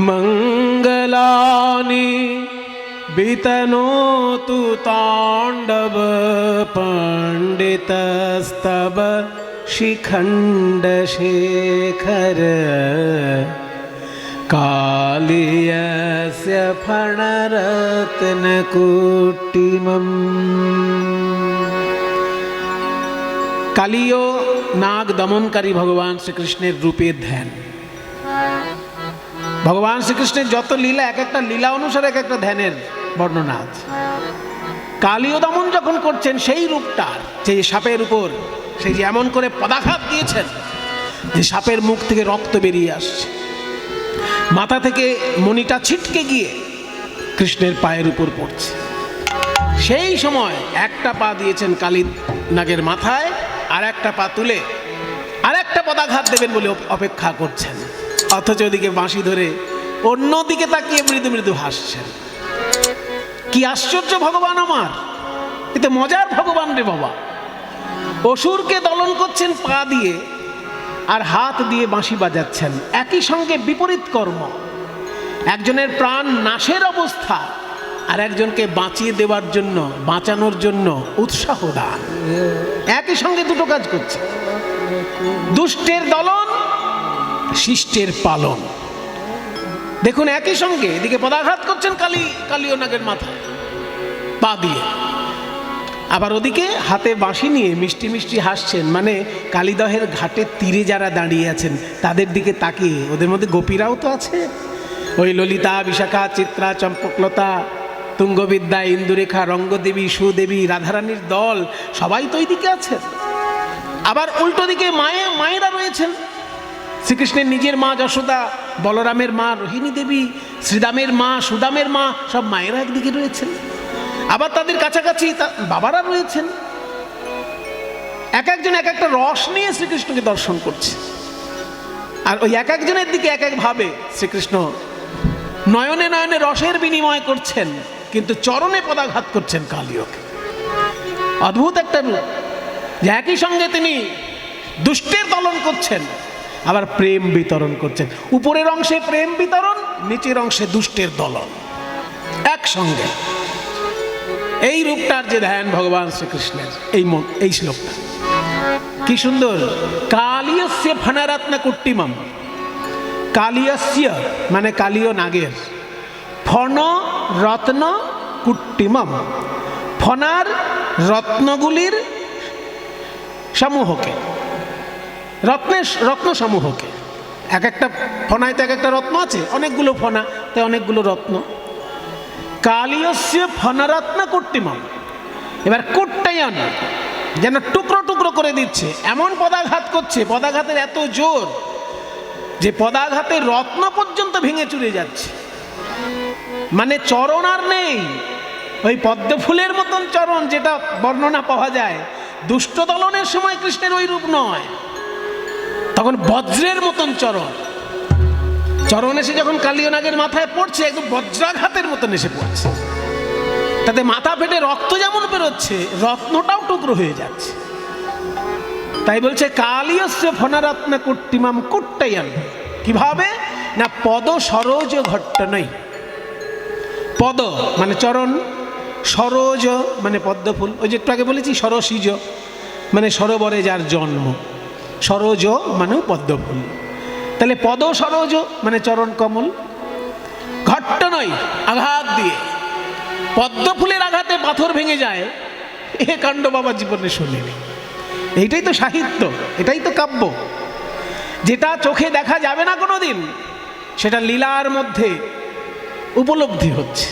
মঙ্গলানি বিতনোতু তাণ্ডব পণ্ডিতস্তব শিখণ্ড শেখর কালিয়স্য ফণরত্নকুটিমম। কালীয় নাগ দমনকারী ভগবান শ্রীকৃষ্ণের রূপের ধ্যান। ভগবান শ্রীকৃষ্ণের যত লীলা, এক একটা লীলা অনুসারে এক একটা ধ্যানের বর্ণনা আছে। কালীয় দমন যখন করছেন সেই রূপটার, যে সাপের উপর সেই যে এমন করে পদাঘাত দিয়েছেন যে সাপের মুখ থেকে রক্ত বেরিয়ে আসছে, মাথা থেকে মণিটা ছিটকে গিয়ে কৃষ্ণের পায়ের উপর পড়ছে, সেই সময় একটা পা দিয়েছেন কালী নাগের মাথায়, আর একটা পা তুলে আর একটা পদাঘাত দেবেন বলে অপেক্ষা করছেন, অথচ ওদিকে বাঁশি ধরে অন্যদিকে তাকিয়ে মৃদু মৃদু হাসছেন। কি আশ্চর্য ভগবান আমার! এতে মজার ভগবান রে বাবা। অসুরকে দলন করছেন পা দিয়ে আর হাত দিয়ে বাঁশি বাজাচ্ছেন, একই সঙ্গে বিপরীত কর্ম। একজনের প্রাণ নাশের অবস্থা, আর একজনকে বাঁচিয়ে দেওয়ার জন্য, বাঁচানোর জন্য উৎসাহ দান, একই সঙ্গে দুটো কাজ করছে। দুষ্টের দলন, শিষ্টের পালন। দেখুন একই সঙ্গে এদিকে পদাঘাত করছেন কালীয় নাগের মাথায় পা দিয়ে, আবার ওদিকে হাতে বাঁশি নিয়ে মিষ্টি মিষ্টি হাসছেন। মানে কালীদহের ঘাটের তীরে যারা দাঁড়িয়ে আছেন তাদের দিকে তাকিয়ে, ওদের মধ্যে গোপীরাও তো আছে, ওই ললিতা, বিশাখা, চিত্রা, চম্পকলতা, তুঙ্গবিদ্যা, ইন্দুরেখা, রঙ্গদেবী, সুদেবী, রাধারানীর দল সবাই তো ওই দিকে আছেন। আবার উল্টো দিকে মায়েরা রয়েছেন, শ্রীকৃষ্ণের নিজের মা যশোদা, বলরামের মা রোহিণী দেবী, শ্রীদামের মা, সুদামের মা, সব মায়েরা একদিকে রয়েছেন। আবার তাদের কাছাকাছি বাবারা রয়েছেন। এক একজন এক একটা রস নিয়ে শ্রীকৃষ্ণকে দর্শন করছে, আর ওই এক একজনের দিকে এক এক ভাবে শ্রীকৃষ্ণ নয়নে নয়নে রসের বিনিময় করছেন, কিন্তু চরণে পদাঘাত করছেন কালীয়কে। অদ্ভুত একটা রূপ, যে একই সঙ্গে তিনি দুষ্টের দলন করছেন, আবার প্রেম বিতরণ করছেন। উপরের অংশে প্রেম বিতরণ, নিচের অংশে দুষ্টের দলন একসঙ্গে। এই রূপটার যে ধ্যান ভগবান শ্রীকৃষ্ণের, এই শ্লোকটা কি সুন্দর। কালীয়স্য ফণরত্নকুটিমম। কালীয়স্য মানে কালীয় নাগের, ফণ রত্ন কুটিমম, ফণার রত্নগুলির সমূহকে, রত্ন সমূহকে। এক একটা ফণায় তো এক একটা রত্ন আছে, অনেকগুলো ফণা তাই অনেকগুলো রত্ন। কালীয়স্য ফণরত্নকুটিমম। এবার কুট্টায়ন, যেন টুকরো টুকরো করে দিচ্ছে, এমন পদাঘাত করছে, পদাঘাতের এত জোর যে পদাঘাতের রত্ন পর্যন্ত ভেঙে চুরে যাচ্ছে। মানে চরণ আর নেই, ওই পদ্ম ফুলের মতন চরণ যেটা বর্ণনা পাওয়া যায়। দুষ্ট দলনের সময় কৃষ্ণের ওই রূপ নয়, তখন বজ্রের মতন চরণ। চরণ এসে যখন কালীয় নাগের মাথায় পড়ছে, একদম বজ্রাঘাতের মতন এসে পড়ছে, তাতে মাথা ফেটে রক্ত যেমন বেরোচ্ছে, রত্নটাও টুকরো হয়ে যাচ্ছে। তাই বলছে কালীয়স্য ফণরত্নকুটিমম কুট্টায়ন। কিভাবে না, পদ সরোজ ঘট্ট নেই। পদ মানে চরণ, সরোজ মানে পদ্মফুল। ওই যে একটু আগে বলেছি সরসীজ মানে সরোবরে যার জন্ম, সরোজ মানেও পদ্মফুল। তাহলে পদ সরোজ মানে চরণ কমল। ঘট্ট নয়, আঘাত দিয়ে, পদ্মফুলের আঘাতে পাথর ভেঙে যায়, এ কাণ্ড বাবা জীবনে শুনিনি। এইটাই তো সাহিত্য, এটাই তো কাব্য। যেটা চোখে দেখা যাবে না কোনোদিন, সেটা লীলার মধ্যে উপলব্ধি হচ্ছে।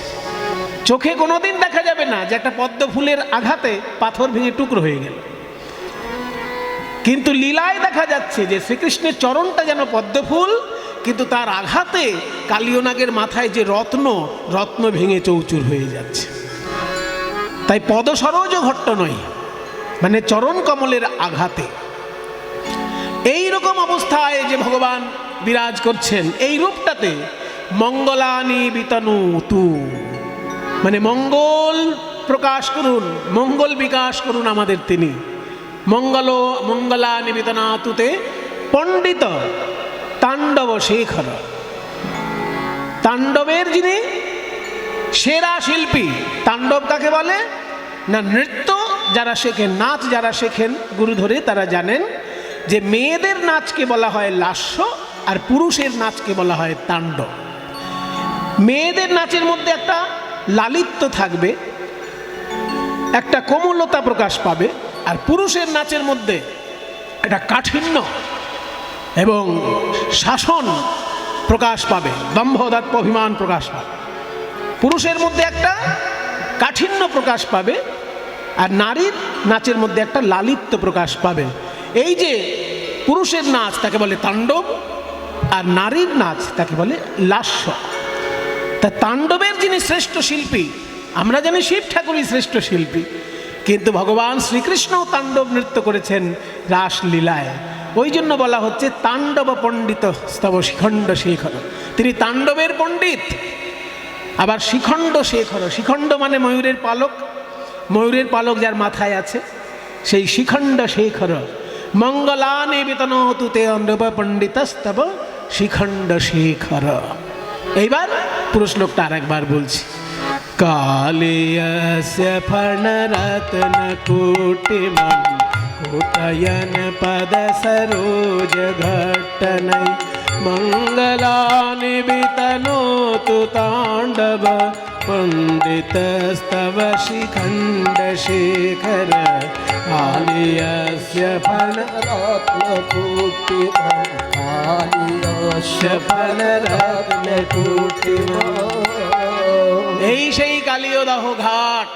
চোখে কোনোদিন দেখা যাবে না যে একটা পদ্ম ফুলের আঘাতে পাথর ভেঙে টুকরো হয়ে গেল, কিন্তু লীলায় দেখা যাচ্ছে যে শ্রীকৃষ্ণের চরণটা যেন পদ্ম ফুল, কিন্তু তার আঘাতে কালীয় নাগের মাথায় যে রত্ন ভেঙে চৌচুর হয়ে যাচ্ছে। তাই পদ সরোজ ঘট্ট নয়, মানে চরণ কমলের আঘাতে। এই রকম অবস্থায় যে ভগবান বিরাজ করছেন, এই রূপটাতে মঙ্গলানি বিতনুতু, মানে প্রকাশ করুন, মঙ্গল বিকাশ করুন আমাদের তিনি। মঙ্গলানি বিতনাতুতে পণ্ডিত তাণ্ডব শেখর। তাণ্ডবের যিনি সেরা শিল্পী, তাণ্ডব কাকে বলে না, নৃত্য যারা শেখেন, নাচ যারা শেখেন গুরু ধরে, তারা জানেন যে মেয়েদের নাচকে বলা হয় লাস্য আর পুরুষের নাচকে বলা হয় তাণ্ডব। মেয়েদের নাচের মধ্যে একটা লালিত্য থাকবে, একটা কোমলতা প্রকাশ পাবে, আর পুরুষের নাচের মধ্যে একটা কাঠিন্য এবং শাসন প্রকাশ পাবে, দম্ভ দর্প অভিমান প্রকাশ পাবে। পুরুষের মধ্যে একটা কাঠিন্য প্রকাশ পাবে আর নারীর নাচের মধ্যে একটা লালিত্য প্রকাশ পাবে। এই যে পুরুষের নাচ তাকে বলে তাণ্ডব আর নারীর নাচ তাকে বলে লাস্য। তা তাণ্ডবের যিনি শ্রেষ্ঠ শিল্পী, আমরা জানি শিব ঠাকুরই শ্রেষ্ঠ শিল্পী, কিন্তু ভগবান শ্রীকৃষ্ণও তাণ্ডব নৃত্য করেছেন রাসলীলায়। ওই জন্য বলা হচ্ছে তাণ্ডব পণ্ডিত স্তব শিখণ্ড শেখর। তিনি তাণ্ডবের পণ্ডিত, আবার শিখণ্ড শেখর। শিখণ্ড মানে ময়ূরের পালক, ময়ূরের পালক যার মাথায় আছে সেই শিখণ্ড শেখর। মঙ্গলানি বিতনোতু তে নৃপ পণ্ডিত স্তব শিখণ্ড শেখর। এইবার পুরুষ লোকটা আর একবার বলছি। কালিয়স্য ফণরত্ন কোটিমন কোটয়ন পদ সরোজ ঘট্টনৈ মঙ্গলানি বিতনোতু তাণ্ডব পণ্ডিত স্তব শিখণ্ড শেখর। কালিয়স্য ফণরত্ন কোটিমন কালিয়স্য ফণরত্ন কোটিমন। এই সেই কালিয়দাহ ঘাট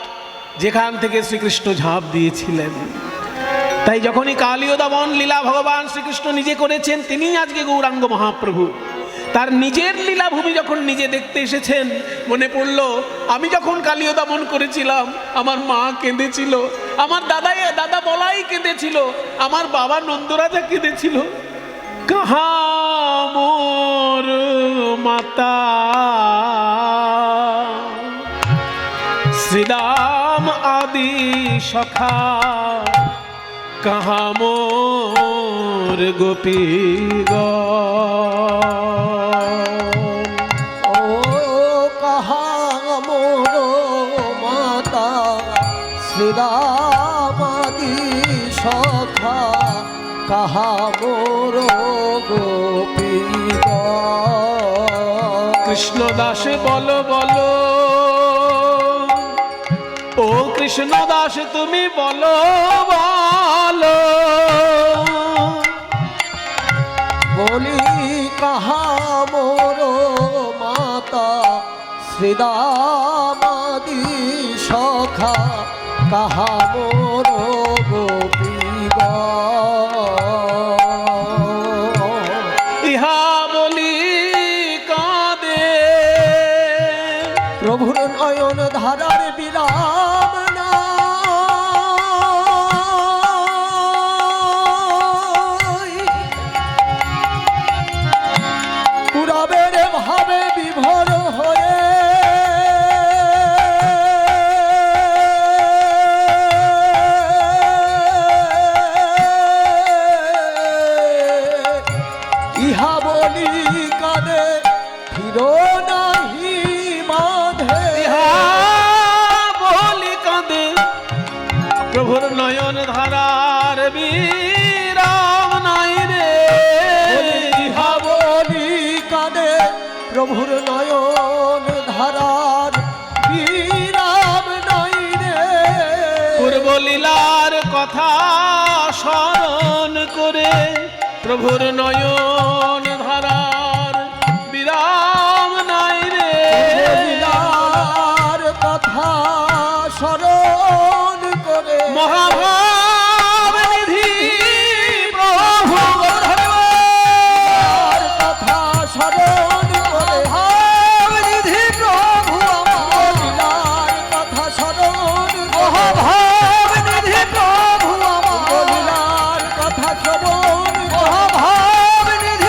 যেখান থেকে শ্রীকৃষ্ণ ঝাঁপ দিয়েছিলেন। তাই যখনই কালিয়দমন লীলা ভগবান শ্রীকৃষ্ণ নিজে করেছেন, তিনি আজকে গৌরাঙ্গ মহাপ্রভু। তার নিজের লীলাভূমি যখন নিজে দেখতে এসেছেন, মনে পড়ল আমি যখন কালিয়দমন করেছিলাম আমার মা কেঁদেছিল, আমার দাদা বলাই কেঁদেছিল, আমার বাবা নন্দরাজা কেঁদেছিল। কাহা মোর মাতা শ্রীদাম আদি সখা, কাহা মোর গোপীগণ। ও কাহা মোর মাতা শ্রীরাম আদি সখা, কাহা মোর গোপীগণ। কৃষ্ণদাস বলো বলো, ও কৃষ্ণদাস তুমি বলো বলো। বলি কাহা মোর মাতা শ্রীরাম আদি সখা, কাহা মোর গোপীগণ। ইহা বলি কাঁদে প্রভুর নয়ন ধারার বিরাম নাই, পুরাবের ভাবে বিভোর হয়ে ইহা বলি কাঁদে ফিরো নাহি মাধে। ইহা বলি কাঁদে প্রভুর নয়ন ধারার বিরাম নাই রে। ইহা বলি কাঁদে প্রভুর নয়ন ধারার বিরাম নাই রে। পূর্ব লীলার কথা স্মরণ করে প্রভুর নয়ন ধারার বিরাম নাই রে। লীলার কথা স্মরণ করে মহাভাব নিধি প্রভু লীলার কথা স্মরণ করে ভাব নিধি প্রভু আমার। লীলার কথা স্মরণ মহাভাব নিধি প্রভু আমার। লীলার কথা স্মরণ মহাভাব নিধি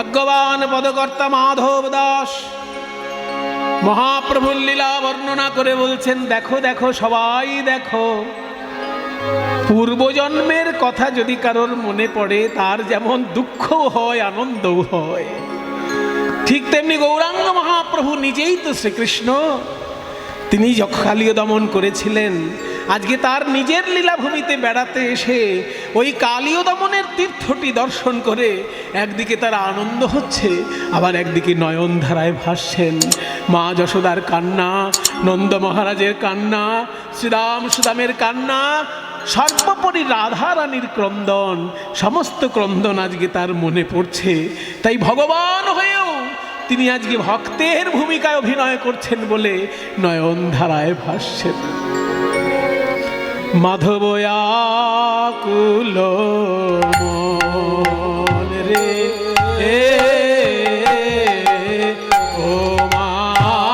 ভাগ্যবান পদকর্তা মাধব দাস মহাপ্রভুর লীলা বর্ণনা করে বলছেন, দেখো দেখো সবাই দেখো, পূর্বজন্মের কথা যদি কারোর মনে পড়ে তার যেমন দুঃখও হয় আনন্দও হয়, ঠিক তেমনি গৌরাঙ্গ মহাপ্রভু নিজেই তো শ্রীকৃষ্ণ। তিনি যখন কালীয় দমন করেছিলেন, আজকে তার নিজের লীলাভূমিতে বেড়াতে এসে ওই কালীয় দমনের তীর্থটি দর্শন করে একদিকে তার আনন্দ হচ্ছে, আবার একদিকে নয়নধারায় ভাসছেন। মা যশোদার কান্না, নন্দ মহারাজের কান্না, শ্রীরাম সুদামের কান্না, সর্বোপরি রাধা রানীর ক্রন্দন, সমস্ত ক্রন্দন আজকে তার মনে পড়ছে। তাই ভগবান হয়েও তিনি আজকে ভক্তের ভূমিকায় অভিনয় করছেন বলে নয়নধারায় ভাসছেন। মাধবয়াকুল মন রে ও মাধব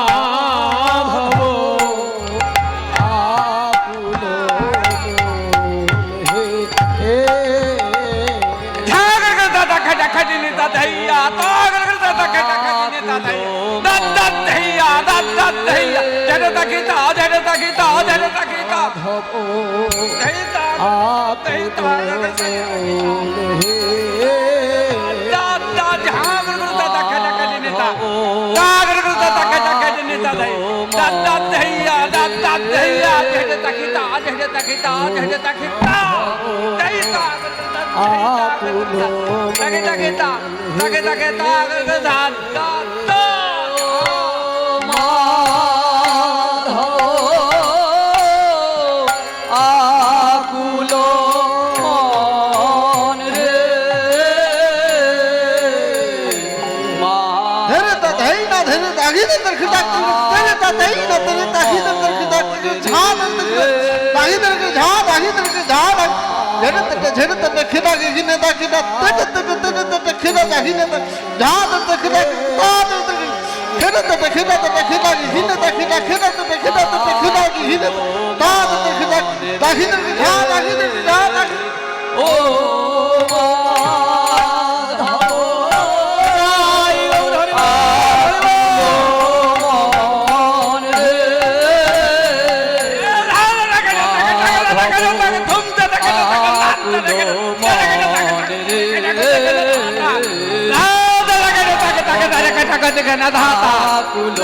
আকুল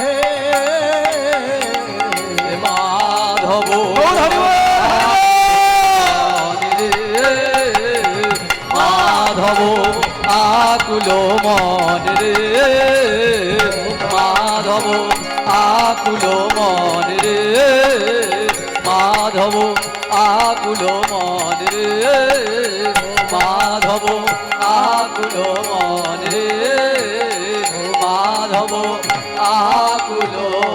হে হে আকুল মন রে মাধব আকুল মন রে মাধব আকুল মন রে মাধব আকুল মন রে মাধব আকুল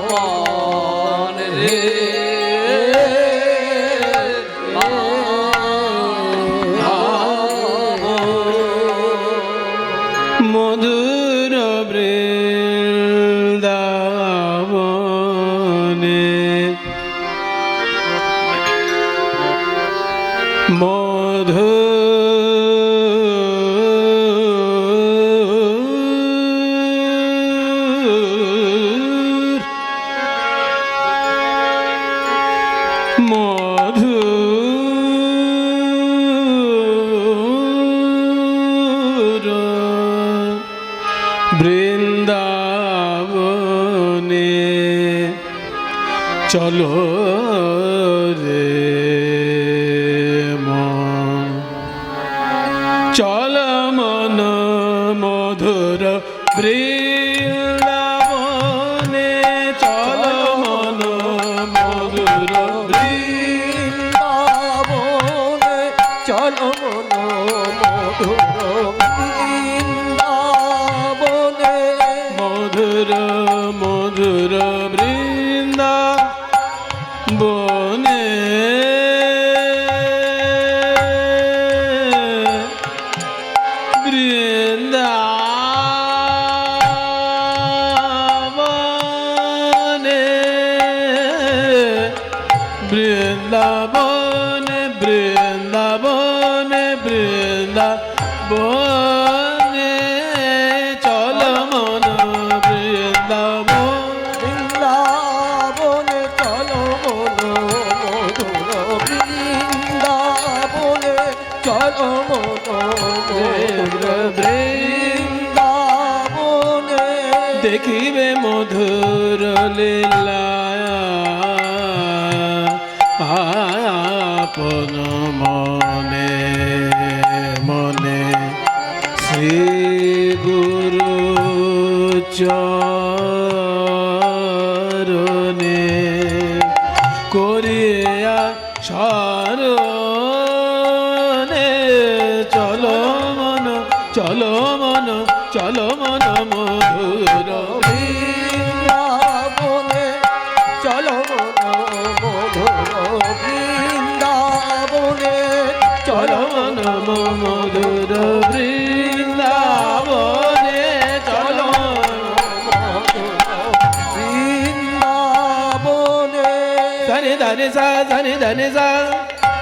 মন রে মধুর বৃন্দাবনে মধুর বৃন্দাবনে চলো রে মন, চল মন মধুর বৃন্দাবনে চল বনে বৃন্দাবনে বৃন্দাবনে বৃন্দাবনে চল মন বৃন্দাবন বৃন্দাবনে চলো মনো মধুর বৃন্দাবনে চলো মনো মধুর বৃন্দাবনে দেখিবে মধুর লীলা আপন মনে মনে শ্রী গুরু চরণে করিয়া শরণে চলো মন চলো মন চলো মন মধুর বৃন্দাবনে চলো মনো মধুর বৃন্দাবনে চলো মন মধুর বৃন্দাবনে চলো বৃন্দাবনে ধরে ধরে সা ধরে ধরে সা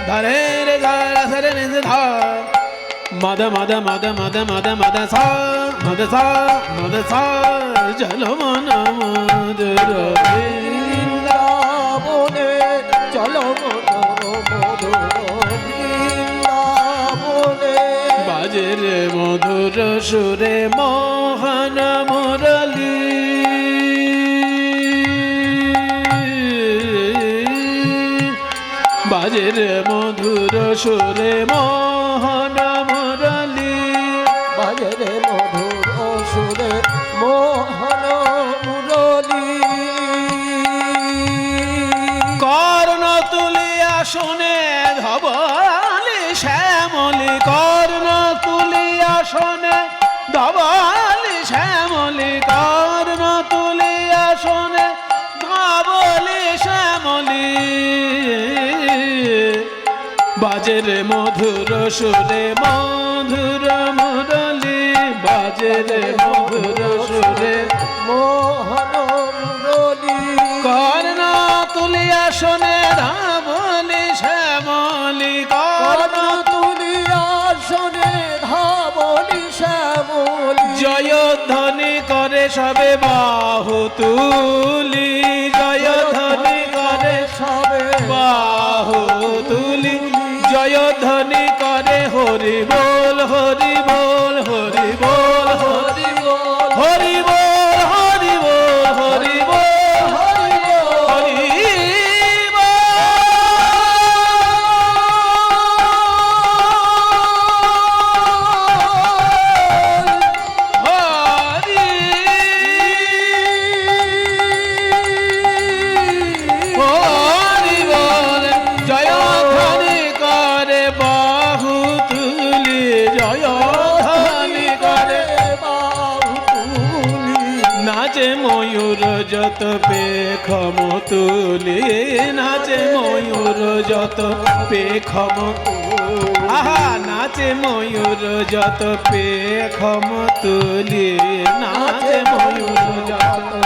ধরে রে ধরে রে ধা মদ মদ মদ মদ মদ মদ সা মদ সা মদ সা চলো মন মধুর বৃন্দাবনে চলো মনো মধুর বৃন্দাবনে বাজে রে মধুর সুরে মোহন মুরলী বাজে রে মধুর সুরে মোহন মুরলী বাজরে মধুর সুরে মোহন মুরলী কর্ণ তুলিয়া শুনে ধবলি শ্যামলি কর্ণ তুলিয়া শুনে ধবলি শ্যামলি কর্ণ তুলিয়া শুনে ধবলি শ্যামলি বাজে রে মধুর সুরে মধুর মুরলী বাজে রে মধুর সুরে মোহন মুরলী কর্ণ তুলিয়া শোনে ধাবলি শ্যামলি কর্ণ তুলিয়া শোনে ধাবলি শ্যামলি জয়ধ্বনি করে সবে বাহু তুলি জয়ধ্বনি করে সবে বাহু তুলি জয়ধ্বনি করে হরি বল হরি বল হরি বল হরি বল হরি বল হরি বল হরি বল হরি হরি বল জয়ধ্বনি করে বাহু তুলি জয়ধ্বনি করে নাচে ময়ূর যত পেখম তুলি নাচে ময়ূর যত পেখম আহা নাচে ময়ূর যত পেখম তুলি নাচে ময়ূর যত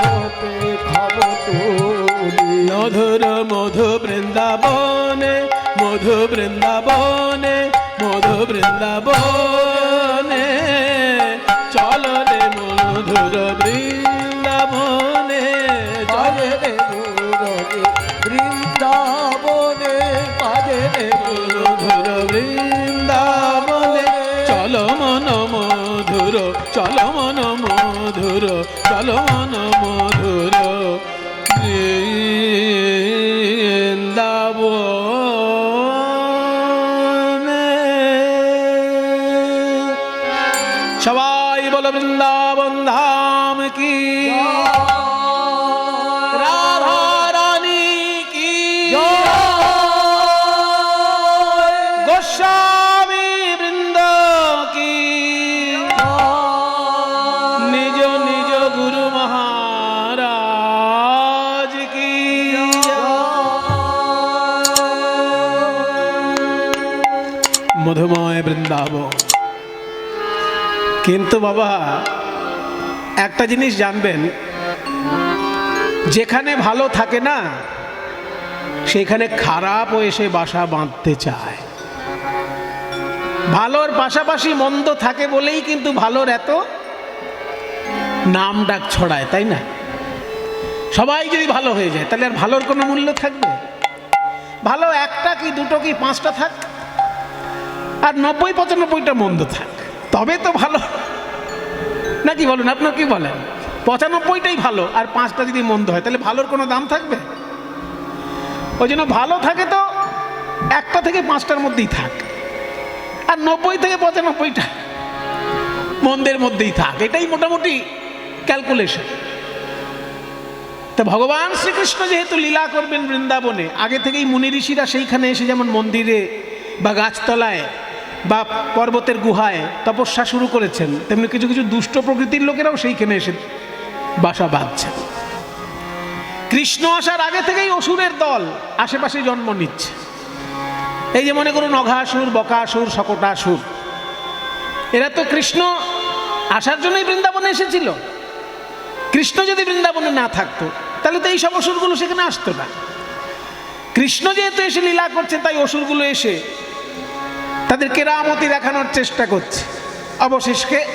মধুর মধু বৃন্দাবনে মধু বৃন্দাবনে মধু বৃন্দাবনে চল রে মধুর বৃন্দাবনে চল রে বৃন্দাবনে বাজরে মধুর বৃন্দাবনে চল মন মধুর চল মন মধুর চল মন মধুর বৃন্দাবনে সবাই বলো বৃন্দাবন ধাম কি রাধা রানী কি গোস্বামী বৃন্দ কি নিজ নিজ গুরু মহারাজ কি মধুময় বৃন্দাবন। কিন্তু বাবা একটা জিনিস জানবেন, যেখানে ভালো থাকে না সেখানে খারাপও এসে বাসা বাঁধতে চায়। ভালোর পাশাপাশি মন্দ থাকে বলেই কিন্তু ভালোর এত নাম ডাক ছড়ায়, তাই না? সবাই যদি ভালো হয়ে যায় তাহলে আর ভালোর কোনো মূল্য থাকবে? ভালো একটা কি দুটো কি পাঁচটা থাক, আর 90-95টা মন্দ থাক, তবে তো ভালো। নাকি বলুন, আপনার কি বলেন? 95টাই ভালো আর 5টা যদি মন্দ হয় তাহলে ভালোর কোনো দাম থাকবে? ওই জন্য ভালো থাকে তো 1টা থেকে 5টার মধ্যেই থাক, আর 90 থেকে 95টা মন্দের মধ্যেই থাক, এটাই মোটামুটি ক্যালকুলেশন। তো ভগবান শ্রীকৃষ্ণ যেহেতু লীলা করবেন বৃন্দাবনে, আগে থেকেই মুনি ঋষিরা সেইখানে এসে যেমন মন্দিরে বা গাছতলায় বা পর্বতের গুহায় তপস্যা শুরু করেছেন, তেমনি কিছু কিছু দুষ্ট প্রকৃতির লোকেরাও সেইখানে এসে বাসা বাঁধছেন। কৃষ্ণ আসার আগে থেকেই অসুরের দল আশেপাশে জন্ম নিচ্ছে। এই যে মনে করুন অঘাসুর, বকাসুর, শকটাসুর, এরা তো কৃষ্ণ আসার জন্যই বৃন্দাবনে এসেছিল। কৃষ্ণ যদি বৃন্দাবনে না থাকতো তাহলে তো এই সব অসুরগুলো সেখানে আসতো না। কৃষ্ণ যেহেতু এসে লীলা করছে তাই অসুরগুলো এসে তাদের কেরামতি দেখানোর চেষ্টা করছে।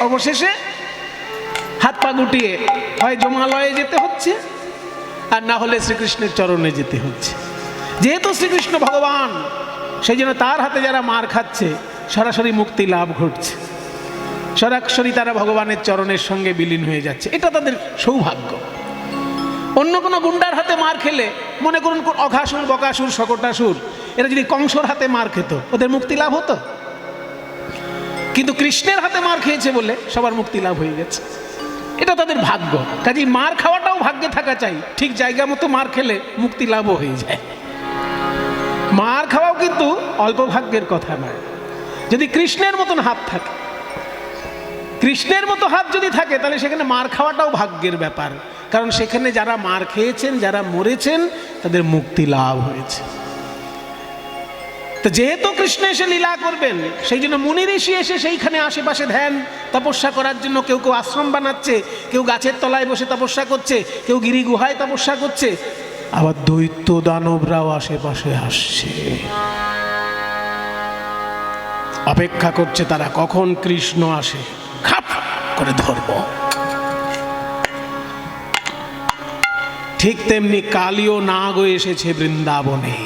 অবশেষে হাত পা গুটিয়ে হয় যমালয়ে যেতে হচ্ছে, আর না হলে শ্রীকৃষ্ণের চরণে যেতে হচ্ছে। যেহেতু শ্রীকৃষ্ণ ভগবান, সেই জন্য তার হাতে যারা মার খাচ্ছে সরাসরি মুক্তি লাভ ঘটছে, সরাসরি তারা ভগবানের চরণের সঙ্গে বিলীন হয়ে যাচ্ছে। এটা তাদের সৌভাগ্য। অন্য কোনো গুন্ডার হাতে মার খেলে, মনে করুন অঘাসুর, বকাসুর, শকটাসুর, এরা যদি কংসর হাতে মার খেত ওদের মুক্তি লাভ হতো, কিন্তু কৃষ্ণের হাতে মার খেয়েছে বলে সবার মুক্তি লাভ হয়ে গেছে। এটা তাদের ভাগ্য। কাজেই মার খাওয়াটাও ভাগ্যে থাকা চাই, ঠিক জায়গা মতো মার খেলে মুক্তি লাভও হয়ে যায়। মার খাওয়াও কিন্তু অল্প ভাগ্যের কথা নয়। যদি কৃষ্ণের মতন হাত থাকে, কৃষ্ণের মতো হাত যদি থাকে, তাহলে সেখানে মার খাওয়াটাও ভাগ্যের ব্যাপার। কারণ সেখানে যারা মার খেয়েছেন, যারা মরেছেন, তাদের মুক্তি লাভ হয়েছে। তো যেহেতু কৃষ্ণ এসে লীলা করবেন, সেই জন্য মুনি ঋষি এসে সেইখানে আশেপাশে ধ্যান তপস্যা করার জন্য কেউ কেউ আশ্রম বানাচ্ছে, কেউ গাছের তলায় বসে তপস্যা করছে, কেউ গিরি গুহায় তপস্যা করছে, আবার দৈত্য দানবরাও আশেপাশে আসছে, অপেক্ষা করছে তারা কখন কৃষ্ণ আসে, খাপ করে ধরব। ঠিক তেমনি কালীয় নাগও এসেছে বৃন্দাবনে।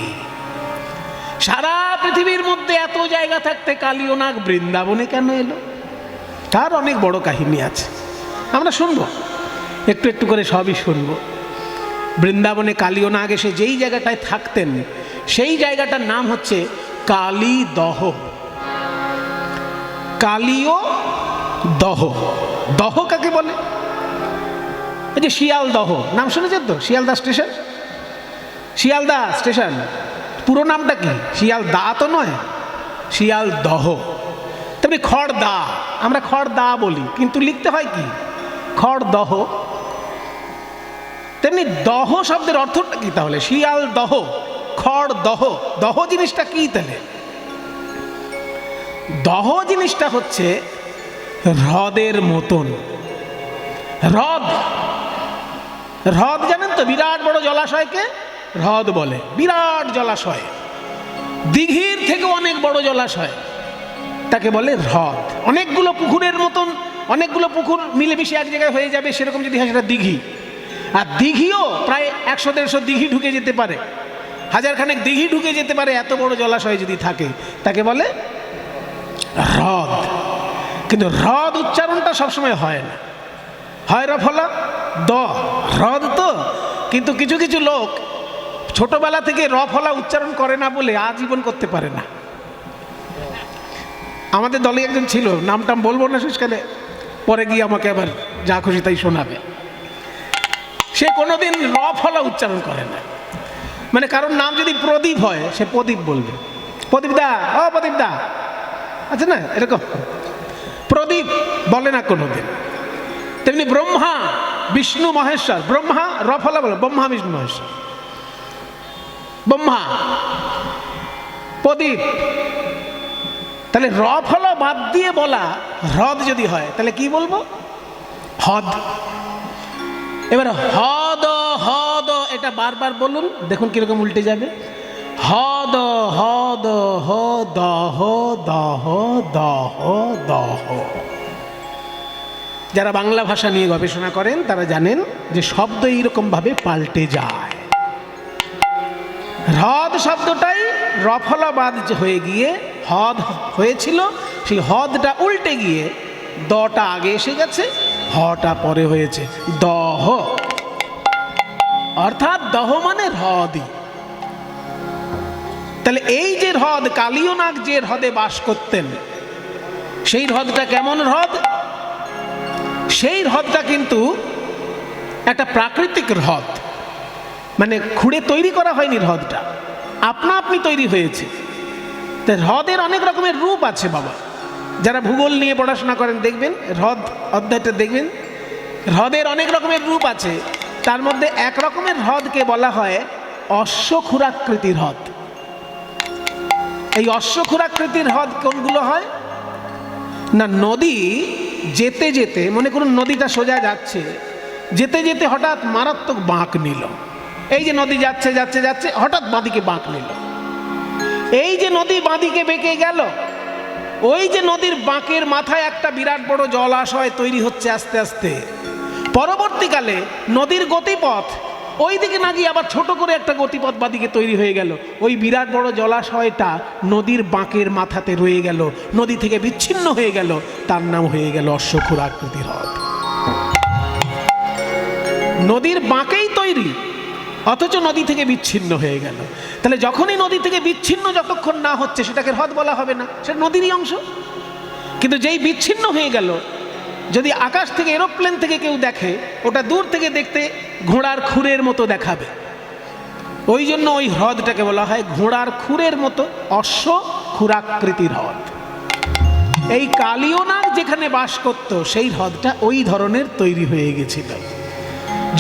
সারা পৃথিবীর মধ্যে এত জায়গা থাকতে কালীয় নাগ বৃন্দাবনে কেন এলো? তার অনেক বড় কাহিনী আছে, আমরা শুনবো, একটু একটু করে সবই শুনবো। বৃন্দাবনে কালীয় নাগ এসে যেই জায়গাটায় থাকতেন, সেই জায়গাটার নাম হচ্ছে কালীদহ। কালীয় দহ। দহ কাকে বলে? এই যে শিয়ালদহ নাম শুনেছেন তো, শিয়ালদা স্টেশন, শিয়ালদা স্টেশন পুরো নামটা কি? শিয়ালদা তো নয়, শিয়ালদহ। তেমনি খড়দা, আমরা খড়দা বলি, কিন্তু লিখতে হয় কি? খড়দহ। তেমনি দহ শব্দের অর্থটা কি তাহলে? শিয়ালদহ, খড়দহ। দহ জিনিসটা কি তাহলে? দহ জিনিসটা হচ্ছে হ্রদের মতন। হ্রদ, হ্রদ জানেন তো, বিরাট বড় জলাশয়কে হ্রদ বলে। বিরাট জলাশয়, দিঘির থেকে অনেক বড় জলাশয়, তাকে বলে হ্রদ। অনেকগুলো পুকুরের মতন, অনেকগুলো পুকুর মিলেমিশে এক জায়গায় হয়ে যাবে, সেরকম যদি হয় সেটা দিঘি। আর দিঘিও প্রায় 100-150 দিঘি ঢুকে যেতে পারে, 1000 খানেক দিঘি ঢুকে যেতে পারে, এত বড় জলাশয় যদি থাকে তাকে বলে হ্রদ। কিন্তু হ্রদ উচ্চারণটা সবসময় হয় না, হয় রফলা দ, হ্রদ তো। কিন্তু কিছু কিছু লোক ছোটবেলা থেকে রফলা উচ্চারণ করে না বলে আজীবন করতে পারে না। আমাদের দলে একজন ছিল, নামটাম বলবো না শেষকালে, পরে গিয়ে আমাকে আবার যা খুশি তাই শোনাবে। সে কোনোদিন রফলা উচ্চারণ করে না, মানে কারোর নাম যদি প্রদীপ হয় সে প্রদীপ বলবে, প্রদীপ দা, ও প্রদীপ দা, আচ্ছা না, এরকম প্রদীপ বলে না কোনোদিন। তেমনি ব্রহ্মা, বিষ্ণু, মহেশ্বর, ব্রহ্মা রফলা বলে, ব্রহ্মা, বিষ্ণু, মহেশ্বর, ব্রহ্মা, প্রদীপ, তাহলে র ফল বাদ দিয়ে বলা হ্রদ যদি হয় তাহলে কি বলবো? হদ। এবার হদ হদ এটা বারবার বলুন, দেখুন কিরকম উল্টে যাবে। হদ হদ হ দহ দহ দহ দহ। যারা বাংলা ভাষা নিয়ে গবেষণা করেন তারা জানেন যে শব্দ এইরকম ভাবে পাল্টে যায়। হ্রদ শব্দটাই রফলাবাদ হয়ে গিয়ে হদ হয়েছিল, সেই হদটা উল্টে গিয়ে দটা আগে এসে গেছে, হটা পরে হয়েছে দহ, অর্থাৎ দহ মানে হ্রদই। তাহলে এই যে হ্রদ, কালীয় নাগ যে হ্রদে বাস করতেন, সেই হ্রদটা কেমন হ্রদ? সেই হ্রদটা কিন্তু একটা প্রাকৃতিক হ্রদ, মানে খুঁড়ে তৈরি করা হয়নি, হ্রদটা আপনা আপনি তৈরি হয়েছে। তা হ্রদের অনেক রকমের রূপ আছে বাবা, যারা ভূগোল নিয়ে পড়াশোনা করেন দেখবেন, হ্রদ অধ্যায়টা দেখবেন, হ্রদের অনেক রকমের রূপ আছে। তার মধ্যে এক রকমের হ্রদকে বলা হয় অশ্বক্ষুরাকৃতির হ্রদ। এই অশ্বক্ষুরাকৃতির হ্রদ কোনগুলো হয় না, নদী যেতে যেতে, মনে করুন নদীটা সোজা যাচ্ছে, যেতে যেতে হঠাৎ মারাত্মক বাঁক নিল। এই যে নদী যাচ্ছে যাচ্ছে যাচ্ছে, হঠাৎ বাঁদিকে বাঁক নিল। এই যে নদী বাঁদিকে বেঁকে গেল, ওই যে নদীর বাঁকের মাথায় একটা বিরাট বড় জলাশয় তৈরি হচ্ছে আস্তে আস্তে। পরবর্তীকালে নদীর গতিপথ ওই দিকে না গিয়ে আবার ছোট করে একটা গতিপথ বাদিকে তৈরি হয়ে গেল। ওই বিরাট বড় জলাশয়টা নদীর বাঁকের মাথাতে রয়ে গেল, নদী থেকে বিচ্ছিন্ন হয়ে গেল, তার নাম হয়ে গেল অশ্বক্ষুরাকৃতির হ্রদ। নদীর বাঁকেই তৈরি, অথচ নদী থেকে বিচ্ছিন্ন হয়ে গেল। তাহলে যখনই নদী থেকে বিচ্ছিন্ন যতক্ষণ না হচ্ছে সেটাকে হ্রদ বলা হবে না, সেটা নদীরই অংশ। কিন্তু যেই বিচ্ছিন্ন হয়ে গেল, যদি আকাশ থেকে এরোপ্লেন থেকে কেউ দেখে, ওটা দূর থেকে দেখতে ঘোড়ার খুরের মতো দেখাবে। ওই জন্য ওই হ্রদটাকে বলা হয় ঘোড়ার খুরের মতো অশ্বক্ষুরাকৃতির হ্রদ। এই কালীয় নাগ যেখানে বাস করত, সেই হ্রদটা ওই ধরনের তৈরি হয়ে গেছিল।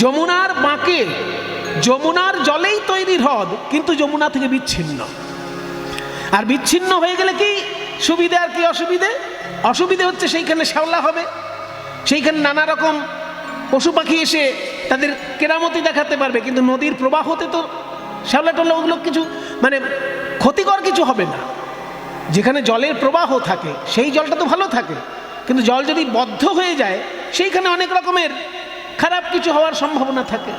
যমুনার বাঁকে যমুনার জলেই তৈরি হ্রদ, কিন্তু যমুনা থেকে বিচ্ছিন্ন। আর বিচ্ছিন্ন হয়ে গেলে কি সুবিধে আর কি অসুবিধে? অসুবিধে হচ্ছে সেইখানে শ্যাওলা হবে, সেইখানে নানা রকম পশু পাখি এসে তাদের কেরামতি দেখাতে পারবে, কিন্তু নদীর প্রবাহতে তো শ্যাওলা টোলা ওগুলো কিছু মানে ক্ষতিকর কিছু হবে না। যেখানে জলের প্রবাহ থাকে সেই জলটা তো ভালো থাকে, কিন্তু জল যদি বদ্ধ হয়ে যায় সেইখানে অনেক রকমের খারাপ কিছু হওয়ার সম্ভাবনা থাকে।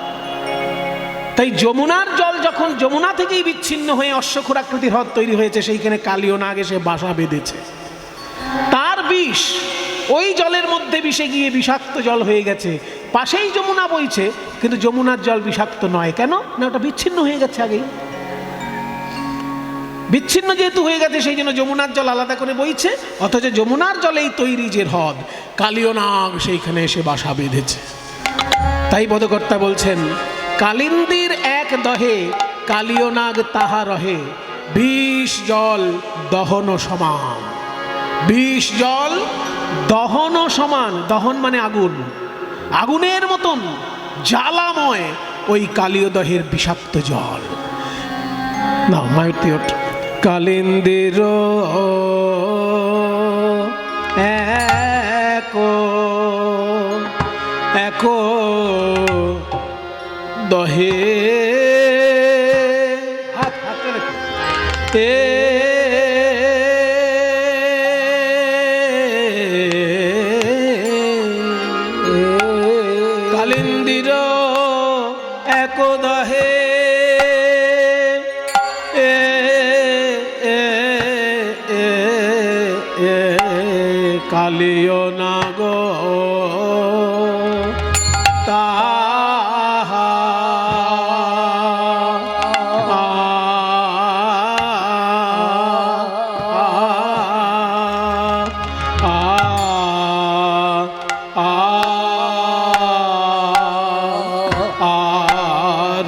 তাই যমুনার জল যখন যমুনা থেকেই বিচ্ছিন্ন হয়ে অশ্বক্ষুরাকৃতির হ্রদ তৈরি হয়েছে, সেইখানে কালীয় নাগ এসে বাসা বেঁধেছে। তার বিষ ওই জলের মধ্যে মিশে গিয়ে বিষাক্ত জল হয়ে গেছে। পাশেই যমুনা বইছে, কিন্তু যমুনার জল বিষাক্ত নয়। কেন না, ওটা বিচ্ছিন্ন হয়ে গেছে আগেই। বিচ্ছিন্ন যেহেতু হয়ে গেছে, সেই জন্য যমুনার জল আলাদা করে বইছে, অথচ যমুনার জলেই তৈরি যে হ্রদ, কালীয় নাগ সেইখানে এসে বাসা বেঁধেছে। তাই বোধকর্তা বলছেন, কালিন্দীর এক দহে কালীয় নাগ তাহা রহে, বিষ জল দহন সমান। বিষ জল দহন সমান, দহন মানে আগুন, আগুনের মতন জ্বালাময় ওই কালীয় দহের বিষাক্ত জল। না মাইটিওট কালিন্দির এক দহে হাত হাতে রেখে কালিন্দির এক দহে কালীয় নাগ তাহা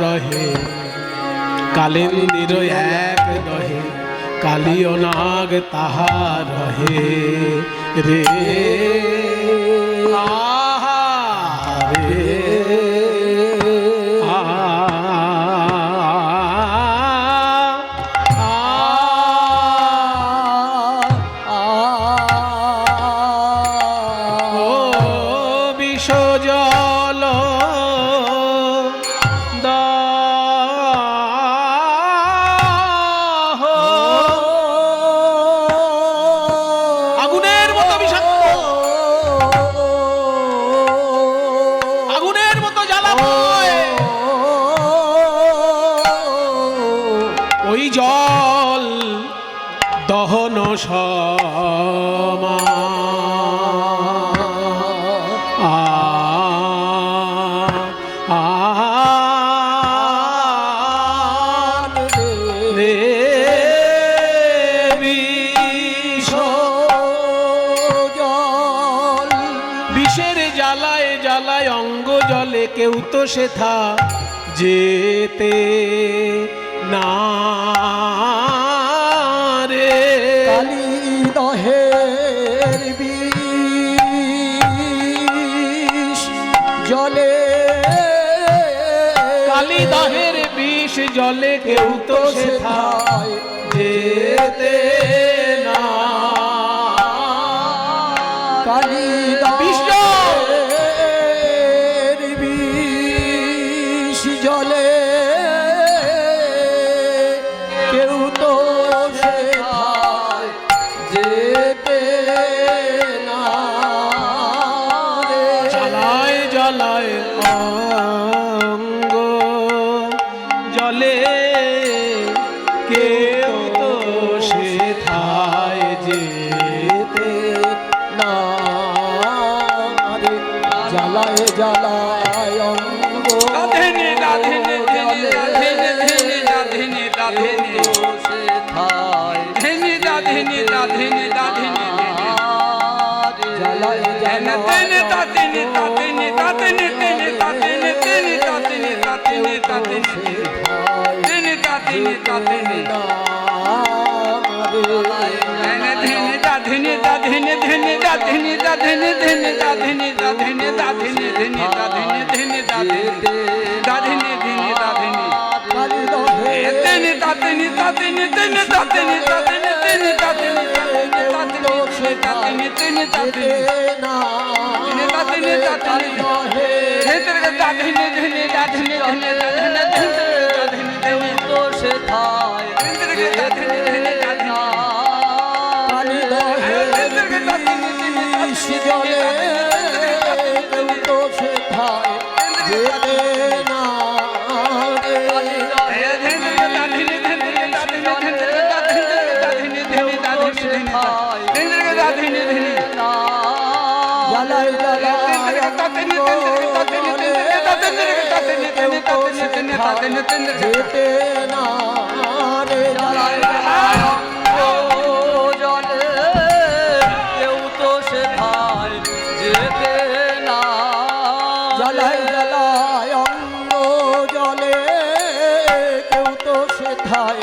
রহে। কালিন্দির এক দহে কালীয় নাগ তাহা রহে রে। আহা রে ওই জল দহন সমান বিষের জ্বালায় জ্বালায় অঙ্গ জলে কেউ তো সেথা যেতে না রে। কালী দহের বিষ জলে কালী দহের বিষ জলে কেউ তো সেথা যেতে না। কালী বিষ দহের বিষ জলে কেউ তো সেথায় যেতে না রে। জ্বালায় জ্বালায় অঙ্গ জলে কেউ তো সেথায় যেতে না রে। জ্বালায় জ্বালায় অঙ্গ রাধেনে রাধেনে ধেনে রাধেনে ধেনে রাধেনে রাধেনে সেথায় ধেনে রাধেনে রাধেনে রাধেনে জ্বালায় ধেনে তেনে তাতেনে তাতেনে তাতেনে তেনে তাতেনে তেনে তাতেনে তাতেনে তাতেনে তেনে তাতেনে তাতেনে ধেনে রাধেনে ধেনে রাধেনে রাধেনে ধেনে রাধেনে রাধেনে রাধেনে ধেনে রাধেনে ধেনে রাধেনে রাধেনে ধেনে রাধেনে তেনে তাতেনে তাতেনে তেনে তাতেনে তাতেনে তেনে তাতেনে তাতেনে তাতেনে তেনে তাতেনে তেনে তাতেনে তাতেনে হেতরে তাতেনে ধেনে রাধেনে ধেনে রাধেনে ধেনে রাধেনে ধেনে তো সেথায় হেতরে তাতেনে ধেনে রাধেনে কালী দহের বিষ জলে কেউ তো সেথায় যেতে না রে। জ্বালায় জ্বালায় কেউ তো সেথায় যেতে না রে। জ্বালায় জ্বালায় জলে কেউ তো সেথায় যেতে না। জ্বালায় জ্বালায় অঙ্গ জলে কেউ তো সেথায়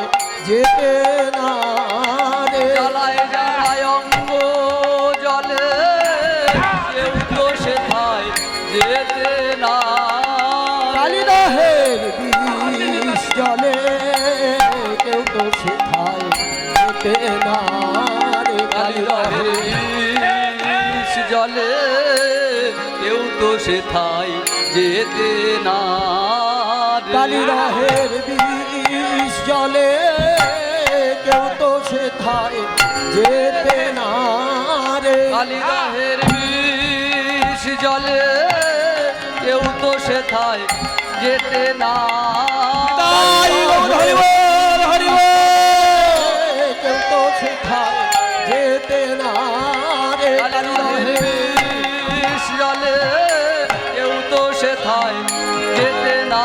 যেতে না রে। জ্বালায় জ্বালায় অঙ্গ জলে কেউ তো সেথায় যেতে না। কালী দহের বিষ জলে কেউ তো সেথায় যেতে না রে। কালী দহের বিষ জলে কেউ তো সেথায় যেতে না। কালী দহের বিষ জলে কেউ তো সেথায় যেতে না রে। কালী দহের বিষ জলে কেউ তো সেথায় যেতে না। তাই হরি বল, হরি বল। কেউ তো সেথায় যেতে না রে। কালী দহের বিষ জলে কেউ তো সেথায় যেতে না।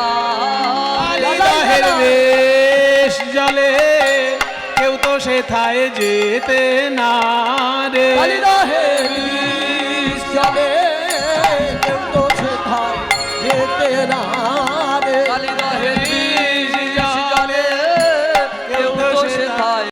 কালী দহের বিষ জলে কেউ তো সেথায় যেতে না রে। কালী দহের বিষ জলে কেউ তো সেথায় যেতে না